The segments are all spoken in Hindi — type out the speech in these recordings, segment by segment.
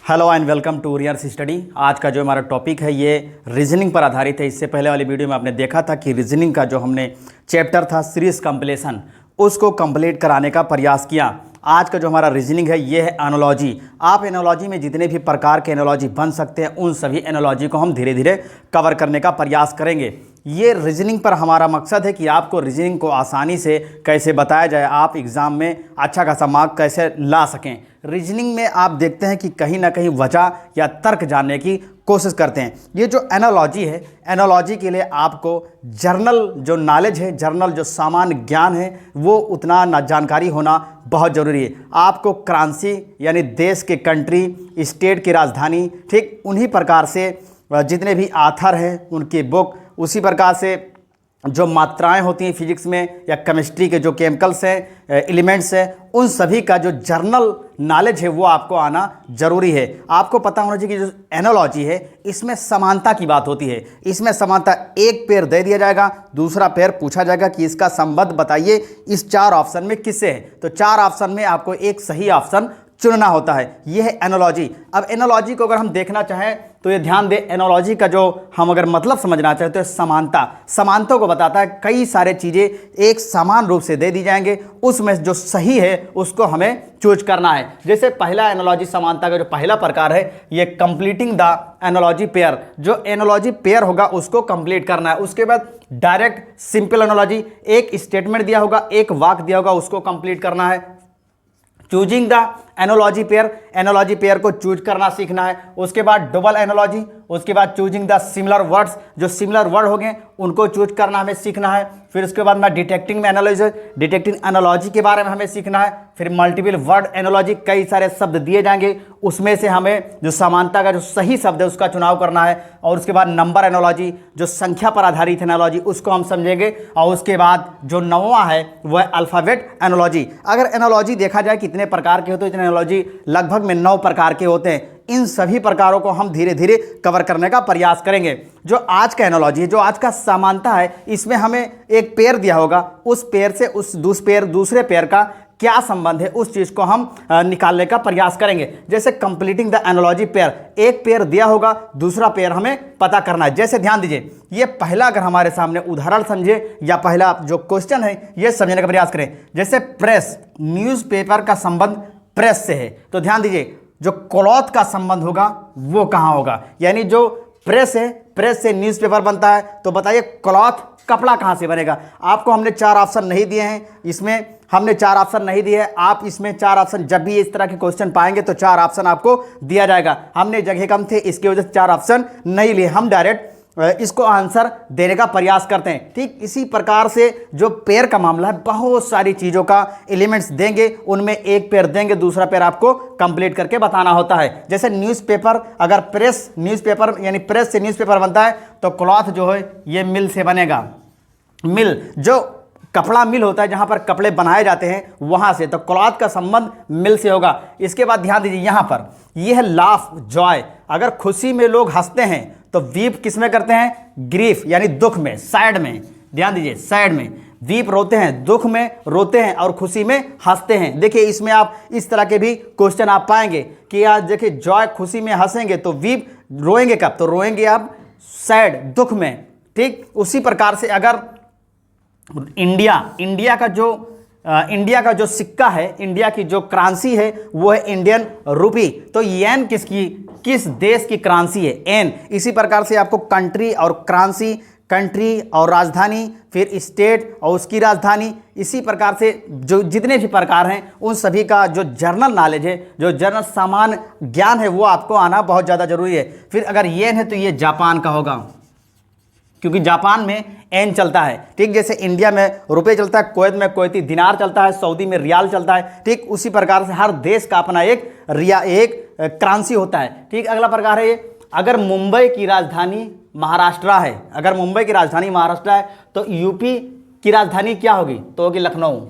हेलो एंड वेलकम टू रियर्स स्टडी। आज का जो हमारा टॉपिक है ये रीजनिंग पर आधारित है। इससे पहले वाली वीडियो में आपने देखा था कि रीजनिंग का जो हमने चैप्टर था सीरीज कंप्लीशन, उसको कंप्लीट कराने का प्रयास किया। आज का जो हमारा रीजनिंग है ये है एनालॉजी। आप एनालॉजी में जितने भी प्रकार के एनालॉजी बन सकते हैं उन सभी एनालॉजी को हम धीरे धीरे कवर करने का प्रयास करेंगे। ये रीजनिंग पर हमारा मकसद है कि आपको रीजनिंग को आसानी से कैसे बताया जाए, आप एग्ज़ाम में अच्छा खासा मार्क कैसे ला सकें। रीजनिंग में आप देखते हैं कि कहीं ना कहीं वजह या तर्क जानने की कोशिश करते हैं। ये जो एनालॉजी है, एनालॉजी के लिए आपको जर्नल जो नॉलेज है, जर्नल जो सामान्य ज्ञान है, वो उतना ना जानकारी होना बहुत ज़रूरी है। आपको करेंसी यानी देश के कंट्री, स्टेट की राजधानी, ठीक उन्हीं प्रकार से जितने भी आथर हैं उनकी बुक, उसी प्रकार से जो मात्राएं होती हैं फिजिक्स में या केमिस्ट्री के जो केमिकल्स हैं, एलिमेंट्स हैं, उन सभी का जो जर्नल नॉलेज है वो आपको आना ज़रूरी है। आपको पता होना चाहिए कि जो एनालॉजी है इसमें समानता की बात होती है। इसमें समानता, एक पेयर दे दिया जाएगा, दूसरा पेयर पूछा जाएगा कि इसका संबंध बताइए इस चार ऑप्शन में किससे है, तो चार ऑप्शन में आपको एक सही ऑप्शन चुनना होता है। यह है एनालॉजी। अब एनालॉजी को अगर हम देखना चाहें तो ये ध्यान दें, एनालॉजी का जो हम अगर मतलब समझना चाहते हैं तो समानता को बताता है। कई सारे चीज़ें एक समान रूप से दे दी जाएंगे, उसमें जो सही है उसको हमें चूज करना है। जैसे पहला एनालॉजी समानता का जो पहला प्रकार है ये कंप्लीटिंग द एनालॉजी पेयर। जो एनालॉजी पेयर होगा उसको कंप्लीट करना है। उसके बाद डायरेक्ट सिंपल एनालॉजी, एक स्टेटमेंट दिया होगा, एक वाक्य दिया होगा, उसको कंप्लीट करना है। Choosing the analogy pair, analogy pair को चूज करना सीखना है। उसके बाद डबल एनालॉजी, उसके बाद चूजिंग द सिमिलर वर्ड्स, जो सिमिलर वर्ड हो गए उनको चूज करना हमें सीखना है। फिर उसके बाद में डिटेक्टिंग में एनालॉजी, डिटेक्टिंग एनालॉजी के बारे में हमें सीखना है। फिर मल्टीपल वर्ड एनालॉजी, कई सारे शब्द दिए जाएंगे, उसमें से हमें जो समानता का जो सही शब्द है उसका चुनाव करना है। और उसके बाद नंबर एनालॉजी, जो संख्या पर आधारित एनालॉजी, उसको हम समझेंगे। और उसके बाद जो नौवां है वह है अल्फ़ाबेट एनालॉजी। अगर एनालॉजी देखा जाए कितने प्रकार के होते हैं, इतने एनालॉजी लगभग में 9 प्रकार के होते हैं। इन सभी प्रकारों को हम धीरे धीरे कवर करने का प्रयास करेंगे। जो आज का एनालॉजी है, जो आज का समानता है, इसमें हमें एक पेयर दिया होगा, उस पेयर से उस दूसरे पेयर का क्या संबंध है उस चीज को हम निकालने का प्रयास करेंगे। जैसे कंप्लीटिंग द एनालॉजी पेयर, एक पेयर दिया होगा, दूसरा पेयर हमें पता करना है। जैसे ध्यान दीजिए, ये पहला अगर हमारे सामने उदाहरण समझे या पहला जो क्वेश्चन है ये समझने का प्रयास करें। जैसे प्रेस, न्यूज़पेपर का संबंध प्रेस से है, तो ध्यान दीजिए जो क्लॉथ का संबंध होगा वो कहाँ होगा। यानी जो प्रेस है, प्रेस से न्यूज़पेपर बनता है, तो बताइए क्लॉथ कपड़ा कहाँ से बनेगा। आपको हमने 4 ऑप्शन नहीं दिए हैं, इसमें हमने 4 ऑप्शन नहीं दिए हैं। आप इसमें 4 ऑप्शन, जब भी इस तरह के क्वेश्चन पाएंगे तो 4 ऑप्शन आपको दिया जाएगा। हमने जगह कम थे इसकी वजह से 4 ऑप्शन नहीं लिए, हम डायरेक्ट इसको आंसर देने का प्रयास करते हैं। ठीक इसी प्रकार से जो पेयर का मामला है, बहुत सारी चीज़ों का एलिमेंट्स देंगे, उनमें एक पेयर देंगे, दूसरा पेयर आपको कंप्लीट करके बताना होता है। जैसे न्यूज़पेपर, अगर प्रेस, न्यूज़पेपर यानी प्रेस से न्यूज़पेपर बनता है तो क्लॉथ जो है ये मिल से बनेगा। मिल, जो कपड़ा मिल होता है जहाँ पर कपड़े बनाए जाते हैं वहाँ से, तो क्लॉथ का संबंध मिल से होगा। इसके बाद ध्यान दीजिए यहाँ पर यह है लाफ, जॉय। अगर खुशी में लोग हंसते हैं तो वीप किस में करते हैं, ग्रीफ यानी दुख में, सैड में। ध्यान दीजिए, सैड में वीप रोते हैं, दुख में रोते हैं, और खुशी में हंसते हैं। देखिए इसमें आप इस तरह के भी क्वेश्चन आप पाएंगे कि आज देखिए जॉय खुशी में हंसेंगे, तो वीप रोएंगे कब, तो रोएंगे आप सैड, दुख में। ठीक उसी प्रकार से अगर इंडिया का जो सिक्का है, इंडिया की जो करेंसी है वो है इंडियन रूपी, तो येन किस देश की करेंसी है, एन। इसी प्रकार से आपको कंट्री और करेंसी, कंट्री और राजधानी, फिर स्टेट और उसकी राजधानी, इसी प्रकार से जो जितने भी प्रकार हैं उन सभी का जो जर्नल नॉलेज है, जो जर्नल सामान्य ज्ञान है, वो आपको आना बहुत ज़्यादा जरूरी है। फिर अगर येन है तो ये जापान का होगा, क्योंकि जापान में एन चलता है। ठीक जैसे इंडिया में रुपए चलता है, कुवैत में कुवैती दिनार चलता है, सऊदी में रियाल चलता है। ठीक उसी प्रकार से हर देश का अपना एक करेंसी होता है। ठीक अगला प्रकार है ये, अगर मुंबई की राजधानी महाराष्ट्र है, अगर मुंबई की राजधानी महाराष्ट्र है तो यूपी की राजधानी क्या होगी, तो होगी लखनऊ।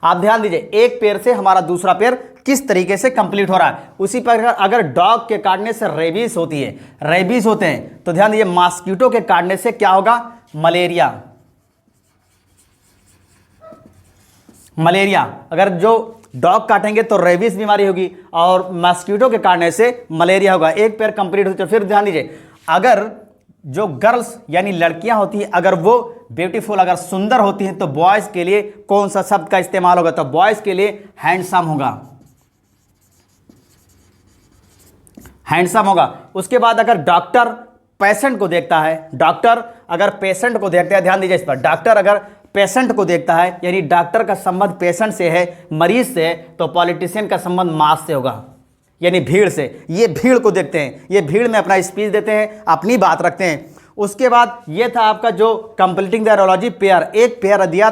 आप ध्यान दीजिए, एक पेयर से हमारा दूसरा पेयर किस तरीके से कंप्लीट हो रहा है। उसी प्रकार अगर डॉग के काटने से रेबीज होती है, रेबीज होते हैं, तो ध्यान दीजिए मॉस्किटो के काटने से क्या होगा, मलेरिया। मलेरिया, अगर जो डॉग काटेंगे तो रेबीज बीमारी होगी और मस्कीटो के काटने से मलेरिया होगा। एक पेयर कंप्लीट होती है। फिर ध्यान दीजिए, अगर जो गर्ल्स यानी लड़कियां होती हैं, अगर वो ब्यूटीफुल अगर सुंदर होती हैं तो बॉयज के लिए कौन सा शब्द का इस्तेमाल होगा? तो बॉयज के लिए हैंडसम होगा, हैंडसम होगा। उसके बाद अगर डॉक्टर पेशेंट को देखता है, डॉक्टर अगर पेशेंट को देखता है, ध्यान दीजिए इस पर, डॉक्टर अगर पेशेंट को देखता है यानी डॉक्टर का संबंध पेशेंट से है, मरीज से है, तो पॉलिटिशियन का संबंध मास से होगा यानी भीड़ से। ये भीड़ को देखते हैं, ये भीड़ में अपना स्पीच देते हैं, अपनी बात रखते हैं। उसके बाद ये था आपका जो कंप्लीटिंग द एनालॉजी पेयर, एक पेयर दिया,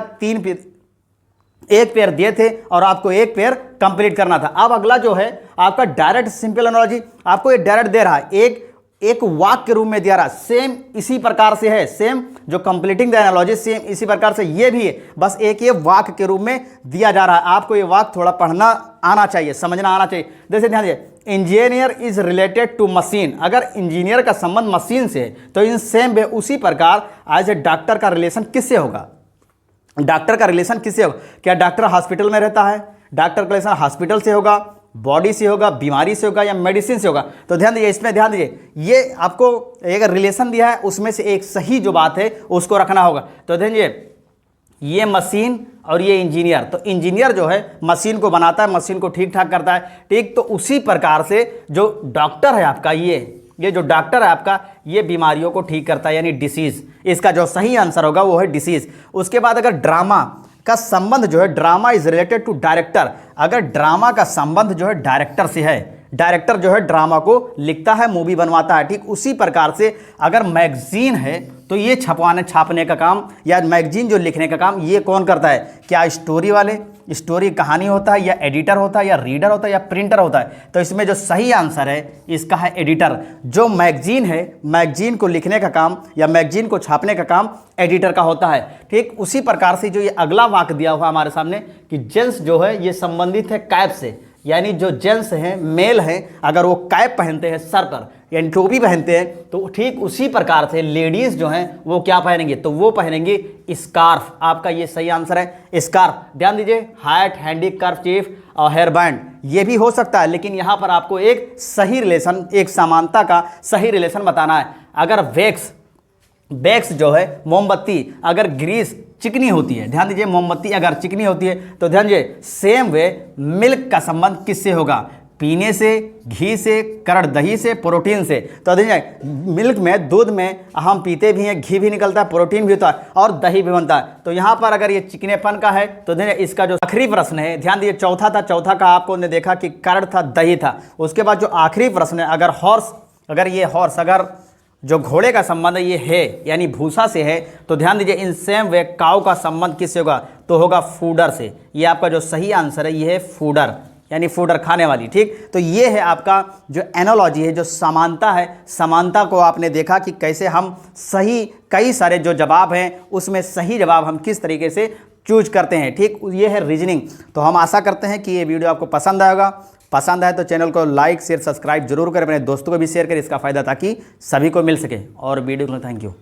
एक पेयर दिए थे और आपको एक पेयर कंप्लीट करना था। अब अगला जो है आपका डायरेक्ट सिंपल एनालॉजी, आपको ये डायरेक्ट दे रहा है, एक वाक्य के रूप में दिया रहा है, सेम इसी प्रकार से है, सेम जो कंप्लीटिंग द एनालॉजी सेम इसी प्रकार से ये भी है, बस एक ये वाक्य के रूप में दिया जा रहा है। आपको ये वाक्य थोड़ा पढ़ना आना चाहिए, समझना आना चाहिए। जैसे ध्यान दीजिए, engineer is related to machine, अगर इंजीनियर का संबंध मशीन से है तो इन सेम वे उसी प्रकार एज ए डॉक्टर का रिलेशन किससे होगा? डॉक्टर का रिलेशन किससे होगा? क्या डॉक्टर हॉस्पिटल में रहता है? डॉक्टर का रिलेशन हॉस्पिटल से होगा, बॉडी से होगा, बीमारी से होगा या मेडिसिन से होगा? तो ध्यान दीजिए, इसमें ध्यान दीजिए, ये आपको एक रिलेशन दिया है, उसमें से एक सही जो बात है उसको रखना होगा। तो ध्यान दीजिए, ये मशीन और ये इंजीनियर, तो इंजीनियर जो है मशीन को बनाता है, मशीन को ठीक ठाक करता है, ठीक। तो उसी प्रकार से जो डॉक्टर है आपका, ये जो डॉक्टर है आपका, ये बीमारियों को ठीक करता है यानी डिसीज। इसका जो सही आंसर होगा वो है डिसीज। उसके बाद अगर ड्रामा का संबंध जो है, drama is related to director, अगर ड्रामा का संबंध जो है डायरेक्टर से है, डायरेक्टर जो है ड्रामा को लिखता है, मूवी बनवाता है, ठीक उसी प्रकार से अगर मैगजीन है तो ये छापने का काम या मैगजीन जो लिखने का काम ये कौन करता है? क्या स्टोरी वाले, स्टोरी कहानी होता है, या एडिटर होता है, या रीडर होता है, या प्रिंटर होता है? तो इसमें जो सही आंसर है इसका है एडिटर। जो मैगजीन है, मैगजीन को लिखने का काम या मैगजीन को छापने का काम एडिटर का होता है, ठीक। उसी प्रकार से जो ये अगला वाक्य दिया हुआ हमारे सामने कि जेंट्स जो है ये संबंधित है कैप से, यानी जो जेंट्स हैं, मेल हैं, अगर वो कैप पहनते हैं सर पर यानी टोपी पहनते हैं, तो ठीक उसी प्रकार से लेडीज़ जो हैं वो क्या पहनेंगे? तो वो पहनेंगे स्कार्फ। आपका ये सही आंसर है स्कार्फ। ध्यान दीजिए, हैट, हैंडी, कर्चीफ और हेयर बैंड ये भी हो सकता है, लेकिन यहाँ पर आपको एक सही रिलेशन, एक समानता का सही रिलेशन बताना है। अगर वैक्स जो है मोमबत्ती, अगर ग्रीस चिकनी होती है, ध्यान दीजिए, मोमबत्ती अगर चिकनी होती है तो ध्यान दीजिए, सेम वे मिल्क का संबंध किससे होगा? पीने से, घी से, करड़ दही से, प्रोटीन से। तो देखिए, मिल्क में, दूध में हम पीते भी हैं, घी भी निकलता है, प्रोटीन भी होता है और दही भी बनता है। तो यहाँ पर अगर ये चिकनेपन का है तो देखिए इसका जो आखिरी प्रश्न है, ध्यान दीजिए, चौथा था, चौथा का आपको ने देखा कि करड़ था, दही था। उसके बाद जो आखिरी प्रश्न है, अगर हॉर्स अगर जो घोड़े का संबंध ये है यानी भूसा से है, तो ध्यान दीजिए इन सेम वे काऊ का संबंध किससे होगा? तो होगा फूडर से। ये आपका जो सही आंसर है ये है फूडर, यानी फूडर खाने वाली, ठीक। तो ये है आपका जो एनालॉजी है, जो समानता है, समानता को आपने देखा कि कैसे हम सही, कई सारे जो जवाब हैं उसमें सही जवाब हम किस तरीके से चूज करते हैं, ठीक। ये है रीजनिंग। तो हम आशा करते हैं कि ये वीडियो आपको पसंद आएगा। पसंद आए तो चैनल को लाइक, शेयर, सब्सक्राइब जरूर करें, अपने दोस्तों को भी शेयर करें इसका फ़ायदा, ताकि सभी को मिल सके। और वीडियो को थैंक यू।